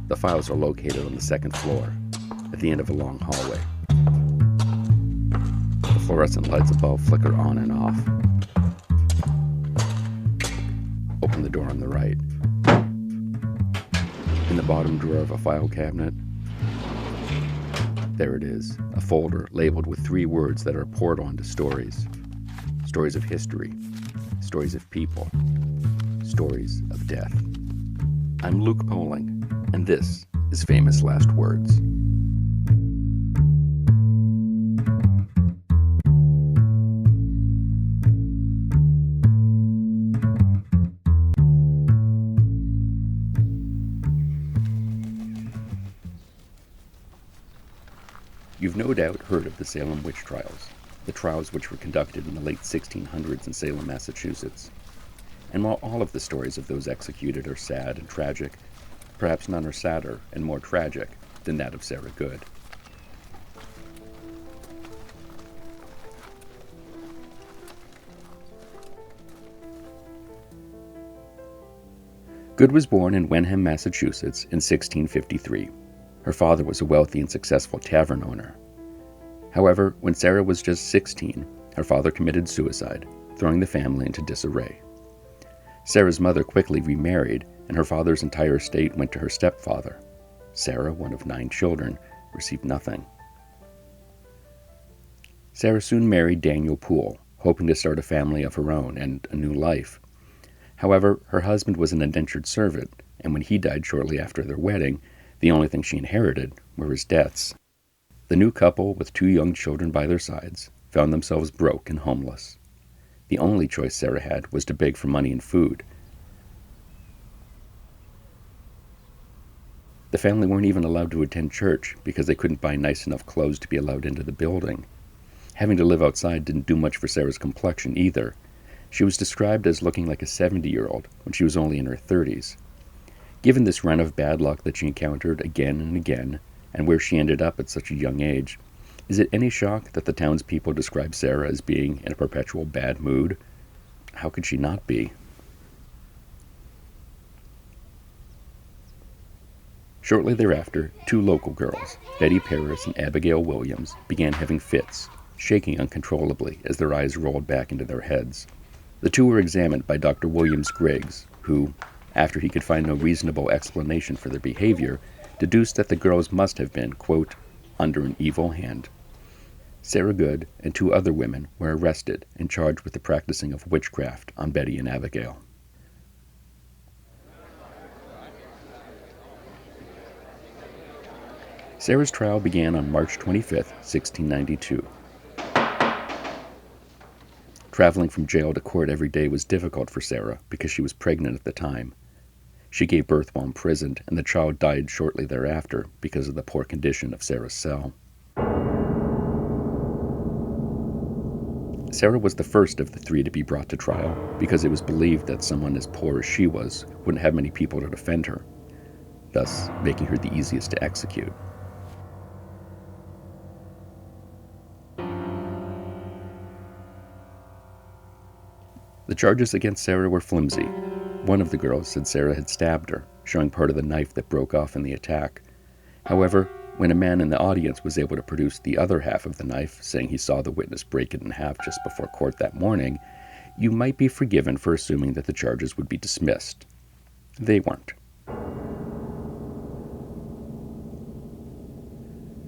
The files are located on the second floor, at the end of a long hallway. The fluorescent lights above flicker on and off. Open the door on the right. In the bottom drawer of a file cabinet, there it is, a folder labeled with 3 words that are poured onto stories. Stories of history, stories of people, stories of death. I'm Luke Poling, and this is Famous Last Words. You've no doubt heard of the Salem Witch trials, the trials which were conducted in the late 1600s in Salem, Massachusetts. And while all of the stories of those executed are sad and tragic, perhaps none are sadder and more tragic than that of Sarah Good. Good was born in Wenham, Massachusetts in 1653. Her father was a wealthy and successful tavern owner. However, when Sarah was just 16, her father committed suicide, throwing the family into disarray. Sarah's mother quickly remarried, and her father's entire estate went to her stepfather. Sarah, one of 9 children, received nothing. Sarah soon married Daniel Poole, hoping to start a family of her own and a new life. However, her husband was an indentured servant, and when he died shortly after their wedding, the only thing she inherited were his debts. The new couple, with 2 young children by their sides, found themselves broke and homeless. The only choice Sarah had was to beg for money and food. The family weren't even allowed to attend church because they couldn't buy nice enough clothes to be allowed into the building. Having to live outside didn't do much for Sarah's complexion either. She was described as looking like a 70-year-old when she was only in her 30s. Given this run of bad luck that she encountered again and again, and where she ended up at such a young age, is it any shock that the townspeople describe Sarah as being in a perpetual bad mood? How could she not be? Shortly thereafter, 2 local girls, Betty Paris and Abigail Williams, began having fits, shaking uncontrollably as their eyes rolled back into their heads. The 2 were examined by Dr. Williams Griggs, who, after he could find no reasonable explanation for their behavior, deduced that the girls must have been, quote, under an evil hand. Sarah Good and 2 other women were arrested and charged with the practicing of witchcraft on Betty and Abigail. Sarah's trial began on March 25, 1692. Traveling from jail to court every day was difficult for Sarah because she was pregnant at the time. She gave birth while imprisoned, and the child died shortly thereafter because of the poor condition of Sarah's cell. Sarah was the first of the 3 to be brought to trial because it was believed that someone as poor as she was wouldn't have many people to defend her, thus making her the easiest to execute. The charges against Sarah were flimsy. One of the girls said Sarah had stabbed her, showing part of the knife that broke off in the attack. However, when a man in the audience was able to produce the other half of the knife, saying he saw the witness break it in half just before court that morning, you might be forgiven for assuming that the charges would be dismissed. They weren't.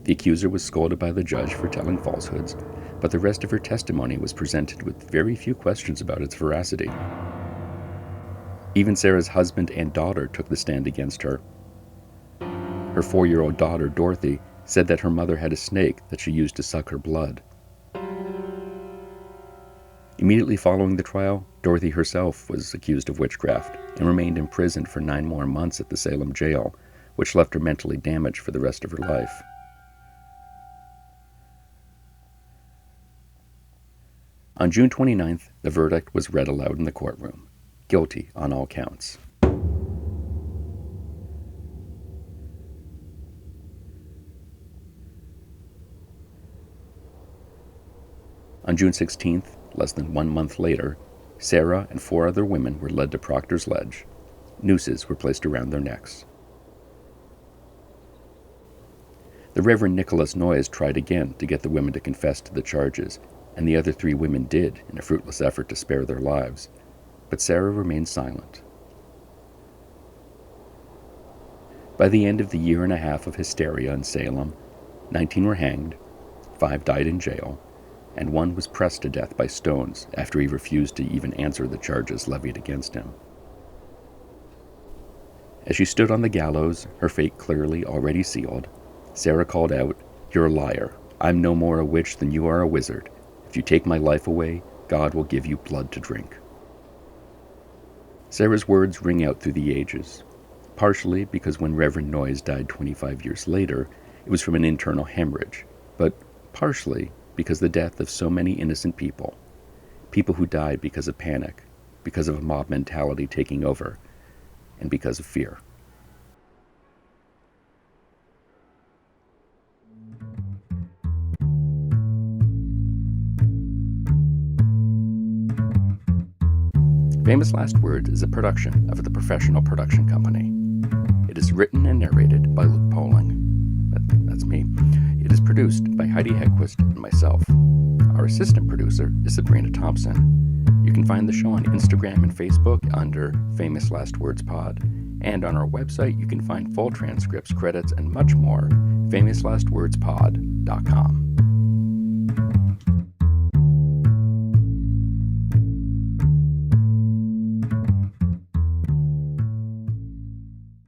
The accuser was scolded by the judge for telling falsehoods, but the rest of her testimony was presented with very few questions about its veracity. Even Sarah's husband and daughter took the stand against her. Her 4-year-old daughter, Dorothy, said that her mother had a snake that she used to suck her blood. Immediately following the trial, Dorothy herself was accused of witchcraft and remained imprisoned for 9 more months at the Salem jail, which left her mentally damaged for the rest of her life. On June 29th, the verdict was read aloud in the courtroom. Guilty on all counts. On June 16th, less than 1 month later, Sarah and 4 other women were led to Proctor's Ledge. Nooses were placed around their necks. The Reverend Nicholas Noyes tried again to get the women to confess to the charges, and the other 3 women did in a fruitless effort to spare their lives. But Sarah remained silent. By the end of the year and a half of hysteria in Salem, 19 were hanged, 5 died in jail, and 1 was pressed to death by stones after he refused to even answer the charges levied against him. As she stood on the gallows, her fate clearly already sealed, Sarah called out, "You're a liar. I'm no more a witch than you are a wizard. If you take my life away, God will give you blood to drink." Sarah's words ring out through the ages, partially because when Reverend Noyes died 25 years later, it was from an internal hemorrhage, but partially because the death of so many innocent people who died because of panic, because of a mob mentality taking over, and because of fear. Famous Last Words is a production of the Professional Production Company. It is written and narrated by Luke Poling. That's me. It is produced by Heidi Hegquist and myself. Our assistant producer is Sabrina Thompson. You can find the show on Instagram and Facebook under Famous Last Words Pod, and on our website you can find full transcripts, credits, and much more, famouslastwordspod.com.